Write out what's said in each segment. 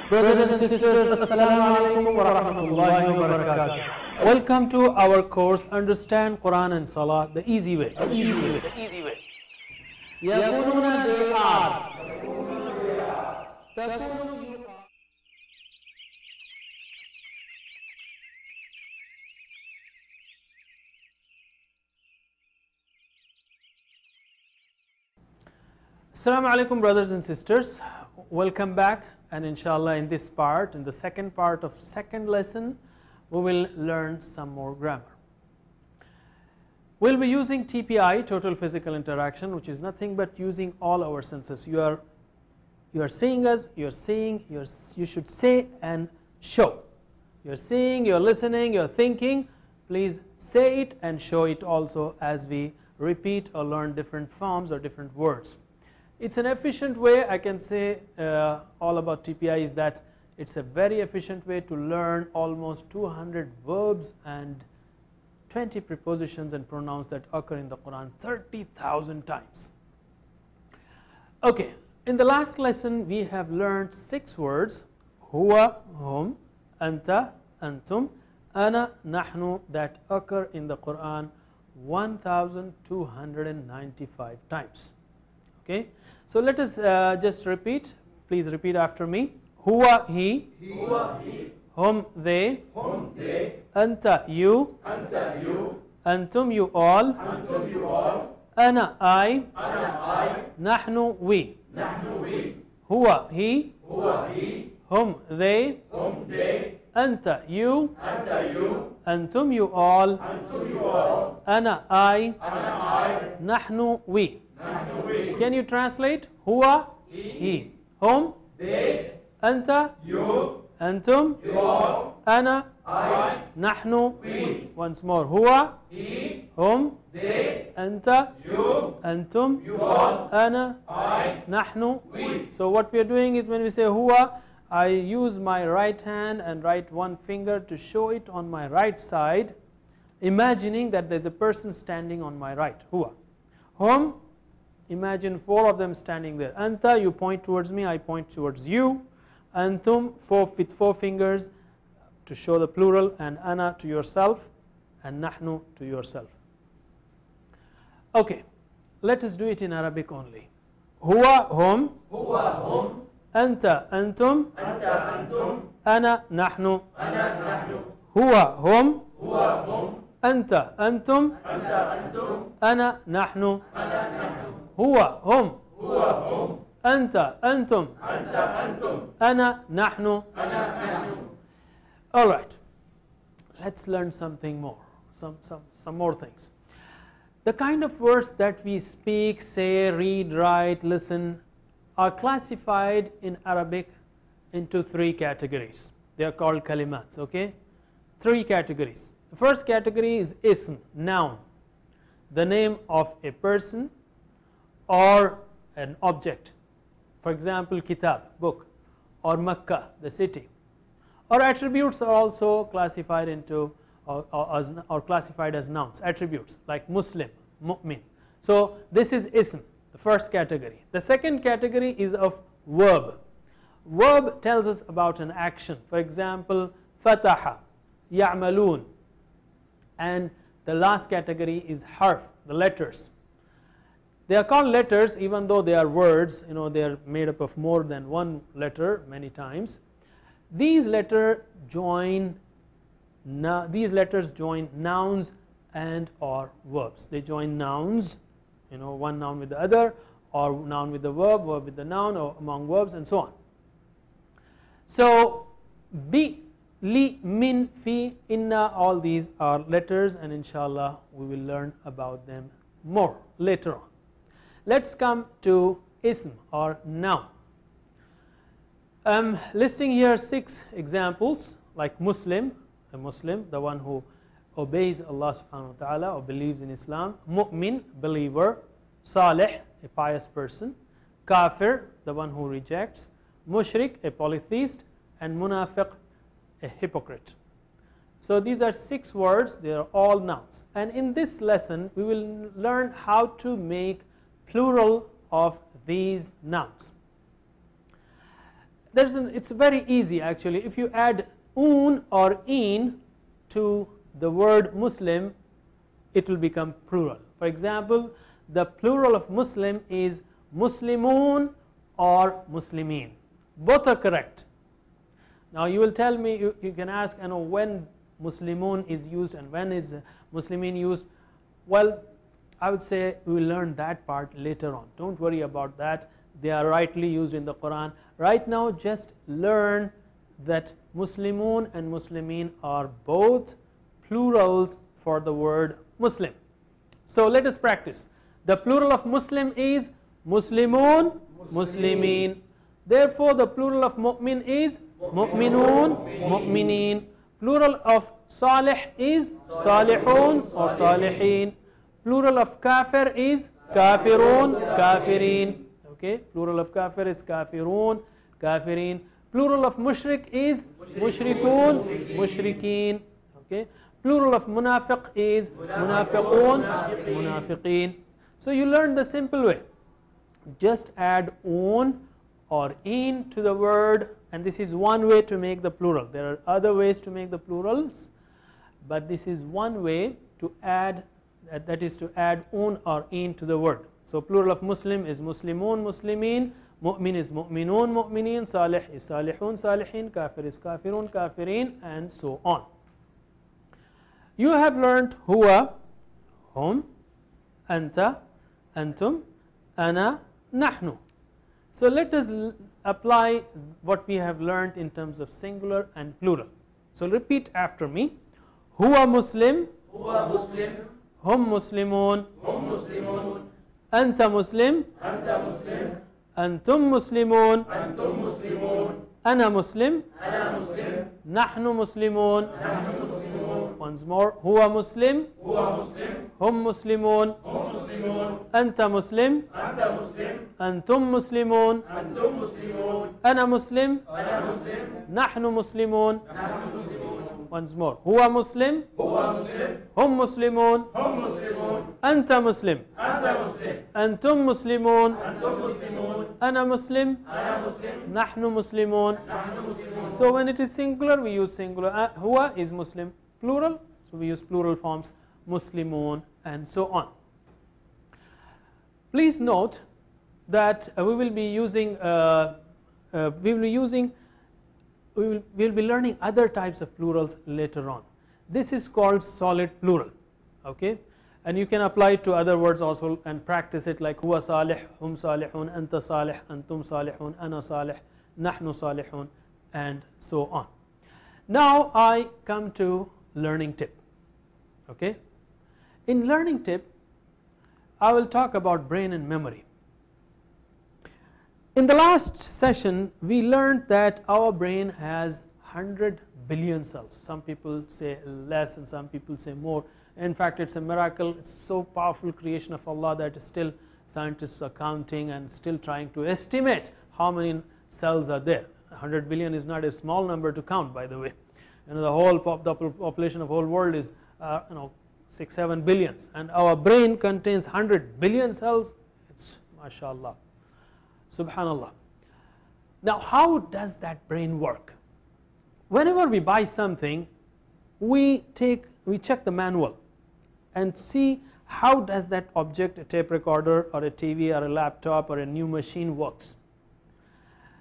Brothers and sisters, Assalamu alaikum wa rahmatullahi wa barakatuh. Welcome to our course Understand Quran and Salah the easy way. يقولون they are. Assalamu alaikum brothers and sisters, welcome back, and inshallah in this part, in the second part of second lesson, we will learn some more grammar. We'll be using TPI, total physical interaction, which is nothing but using all our senses. You are seeing us, you should say and show. You're seeing, you're listening, you're thinking, please say it and show it also as we repeat or learn different forms or different words. It's an efficient way. I can say all about TPI is that it's a very efficient way to learn almost 200 verbs and 20 prepositions and pronouns that occur in the Quran 30,000 times. Okay, in the last lesson we have learned 6 words: huwa, hum, anta, antum, ana, nahnu, that occur in the Quran 1295 times. Okay, so let us just repeat. Please repeat after me. Huwa, he. Hum, they. Anta, you. Antum, you all. Ana, I. Nahnu, we. Huwa, he. Hum, they. Anta, you. Antum, you all. Ana, I. Nahnu, we. Can you translate? Huwa, he. Hum, they. Anta, you. Antum, you all. Ana, I. Nahnu, we. Once more. Huwa, he. Hum, they. Anta, you. Antum, you all. Ana, I. Nahnu, we. So what we are doing is, when we say huwa, I use my right hand and right one finger to show it on my right side, imagining that there's a person standing on my right. Huwa. Hum, imagine 4 of them standing there. Anta, you point towards me, I point towards you. Antum, with 4 fingers to show the plural, and ana to yourself, and nahnu to yourself. Okay, let us do it in Arabic only. Huwa, hum. Anta, antum. Ana, nahnu. Huwa, hum. Anta, antum. Ana, nahnu. Huwa, hum. Anta, antum. Ana, nahnu. All right, let's learn something more, some more things. The kind of words that we speak, say, read, write, listen are classified in Arabic into 3 categories. They are called kalimats. Okay, 3 categories. The first category is ism, noun, the name of a person or an object. For example, kitab, book, or Makkah, the city. Or attributes are also classified into or classified as nouns, attributes like Muslim, mu'min. So this is ism, the first category. The second category is of verb. Verb tells us about an action. For example, fataha, ya'malun. And the last category is harf, the letters. They are called letters even though they are words, they are made up of more than one letter many times. These letters join nouns and or verbs. They join nouns, one noun with the other, or noun with the verb with the noun, or among verbs, and so on. So bi, li, min, fi, inna, all these are letters, and inshallah we will learn about them more later on. Let's come to ism or noun. I'm listing here 6 examples, like Muslim, a Muslim, the one who obeys Allah subhanahu wa ta'ala or believes in Islam. Mu'min, believer. Salih, a pious person. Kafir, the one who rejects. Mushrik, a polytheist. And munafiq, a hypocrite. So these are 6 words, they are all nouns. And in this lesson we will learn how to make plural of these nouns. it's very easy actually. If you add un or in to the word Muslim, it will become plural. For example, the plural of Muslim is Muslimun or Muslimin. Both are correct. Now you will tell me, you can ask, when Muslimun is used and when is Muslimin used. Well, I would say we will learn that part later on. Don't worry about that. They are rightly used in the Quran. Right now just learn that Muslimun and Muslimin are both plurals for the word Muslim. So let us practice. The plural of Muslim is Muslimun, Muslimin. Therefore the plural of Mu'min is Mu'minun, Mu'minin. Plural of Salih is Salihun or Salihin. Plural of Kafir is Kafirun, Kafirin. Okay, plural of Kafir is Kafirun, Kafirin. Plural of Mushrik is Mushrikun, Mushrikeen. Okay, plural of Munafiq is Munafiqun, Munafiqeen. So you learn the simple way. Just add un or in to the word, and this is one way to make the plural. There are other ways to make the plurals, but this is one way to add, that is to add un or in to the word. So plural of Muslim is Muslimun, Muslimin. Mu'min is Mu'minun, Mu'minin. Salih is Salihun, Salihin. Kafir is Kafirun, Kafirin, and so on. You have learned huwa, hum, anta, antum, ana, nahnu. So let us apply what we have learned in terms of singular and plural. So repeat after me. Huwa Muslim, huwa Muslim, hum Muslimun, hum Muslimun, anta Muslim, anta Muslim, antum Muslimun, antum Muslimun, ana Muslim, ana Muslim, nahnu Muslimun. nahnu Muslimun. Once more. Huwa Muslim, Huwa Muslim, hum Muslimun, hum Muslimun, anta Muslim, anta Muslim, antum Muslimun, antum Muslimun, ana Muslim, ana Muslim, nahnu Muslimun. nahnu Muslimun. Once more. Huwa Muslim, Huwa Muslim, hum Muslimun, hum Muslimun, anta Muslim, anta Muslim, antum Muslimun, antum Muslimun, ana Muslim, ana Muslim, nahnu Muslimun. nahnu Muslimun. So when it is singular, we use singular. Huwa is Muslim. Plural, so we use plural forms, Muslimun, and so on. Please note that we will be learning other types of plurals later on. This is called solid plural. Okay, and you can apply it to other words also and practice it, like huwa salih, hum salihun, anta salih, antum salihun, ana salih, nahnu salihun, and so on. Now I come to learning tip. Okay, in learning tip I will talk about brain and memory. In the last session we learned that our brain has 100 billion cells. Some people say less and some people say more. In fact, it's a miracle. It's so powerful creation of Allah that still scientists are counting and still trying to estimate how many cells are there. 100 billion is not a small number to count, by the way. The whole population of the whole world is 6-7 billions, and our brain contains 100 billion cells. It's mashallah, subhanallah. Now how does that brain work? Whenever we buy something, we check the manual and see how does that object, a tape recorder or a TV or a laptop or a new machine, works.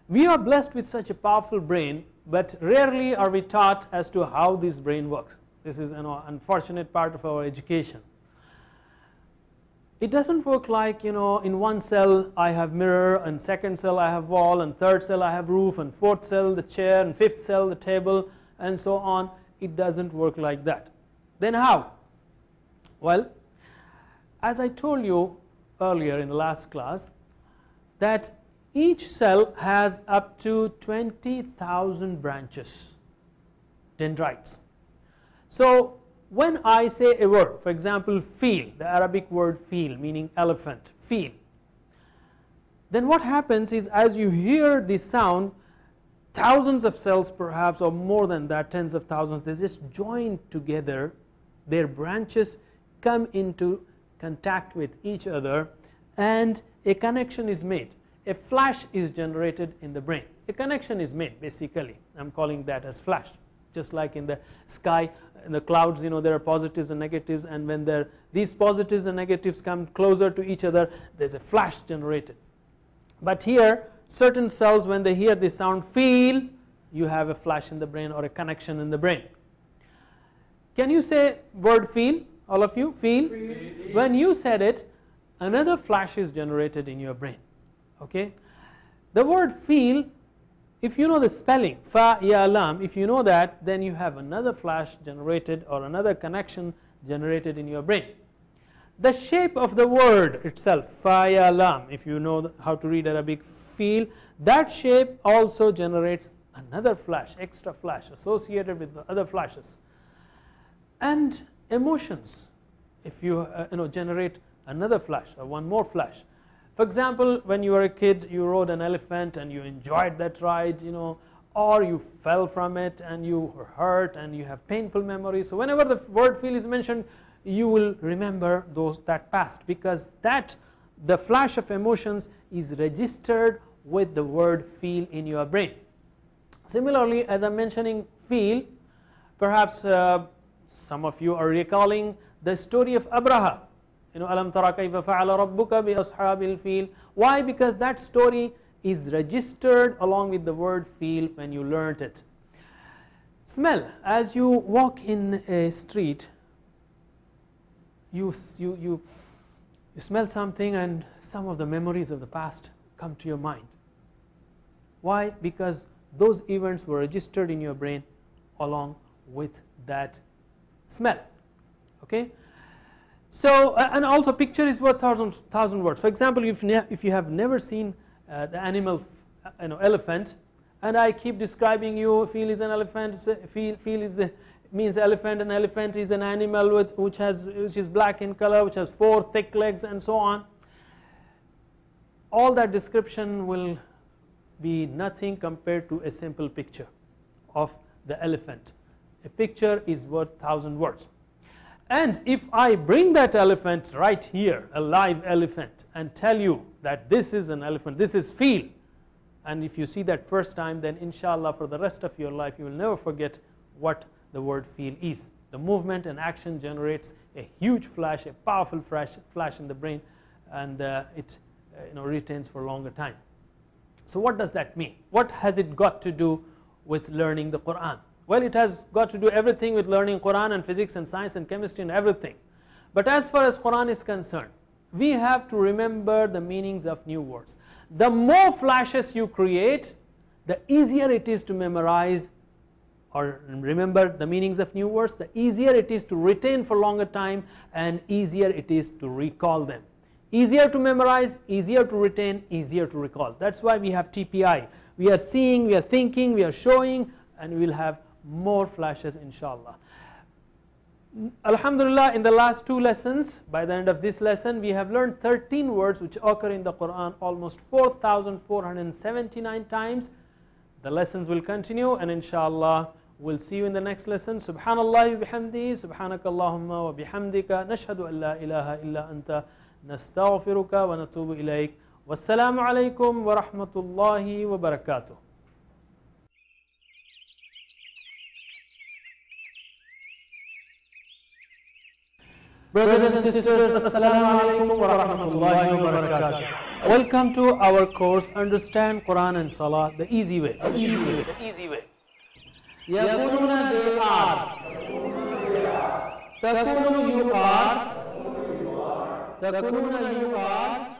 We are blessed with such a powerful brain, but rarely are we taught as to how this brain works. This is an unfortunate part of our education. It doesn't work like, in one cell I have mirror, and second cell I have wall, and third cell I have roof, and fourth cell the chair, and fifth cell the table, and so on. It doesn't work like that. Then how? Well, as I told you earlier in the last class, that each cell has up to 20,000 branches, dendrites. So when I say a word, for example feel, the Arabic word feel meaning elephant, feel, then what happens is, as you hear the sound, thousands of cells perhaps, or more than that, tens of thousands, they just join together, their branches come into contact with each other, and a connection is made. A flash is generated in the brain. a connection is made basically. I am calling that as flash. Just like in the sky, in the clouds, you know, there are positives and negatives, and when these positives and negatives come closer to each other, there is a flash generated. But here certain cells, when they hear this sound, feel, you have a flash in the brain or a connection in the brain. Can you say word feel, all of you? Feel? Feel. When you said it, another flash is generated in your brain. Okay? The word feel, if you know the spelling, fa, ya, lam, if you know that, then you have another flash generated or another connection generated in your brain. The shape of the word itself, fa, ya, lam, if you know how to read Arabic, feel, that shape also generates another flash, extra flash associated with the other flashes. And emotions, if you generate another flash or one more flash. For example, when you were a kid, you rode an elephant and you enjoyed that ride, you know, or you fell from it and you were hurt and you have painful memories. So whenever the word feel is mentioned, you will remember that past, because the flash of emotions is registered with the word feel in your brain. Similarly, as I'm mentioning feel, perhaps some of you are recalling the story of Abraha. You know, alam tara kayfa fa'ala rabbuka bi ashabil fil. Why? Because that story is registered along with the word feel when you learnt it. Smell. As you walk in a street, you smell something and some of the memories of the past come to your mind. Why? Because those events were registered in your brain along with that smell. Okay? So, and also picture is worth thousand words. For example, if you have never seen the animal, elephant, and I keep describing you, feel is an elephant, feel means elephant, and elephant is an animal which is black in color, which has 4 thick legs and so on. All that description will be nothing compared to a simple picture of the elephant. A picture is worth 1,000 words. And if I bring that elephant right here, a live elephant, and tell you that this is an elephant, this is feel, and if you see that first time, then inshallah for the rest of your life you will never forget what the word feel is. The movement and action generates a huge flash, a powerful flash in the brain, and it retains for a longer time. So what does that mean? What has it got to do with learning the Quran? Well, it has got to do everything with learning Quran and physics and science and chemistry and everything. But as far as Quran is concerned, we have to remember the meanings of new words. The more flashes you create, the easier it is to memorize or remember the meanings of new words, the easier it is to retain for longer time, and easier it is to recall them. Easier to memorize, easier to retain, easier to recall. That's why we have TPI. We are seeing, we are thinking, we are showing, and we will have more flashes inshallah. Alhamdulillah, in the last 2 lessons, by the end of this lesson, we have learned 13 words which occur in the Quran almost 4,479 times. The lessons will continue, and inshallah we'll see you in the next lesson. Subhanallah wa bihamdihi, subhanakallahumma wa bihamdika, nashhadu an la ilaha illa anta, nastaghfiruka wa natubu ilayk. Wassalamu alaikum wa rahmatullahi wa barakatuh. Brothers and sisters, assalamu alaikum wa rahmatullahi wa barakatuh. Welcome to our course Understand Quran and Salah the easy way. The easy way. The easy way. Yakununa they are. Takunu you are. Takununa you are.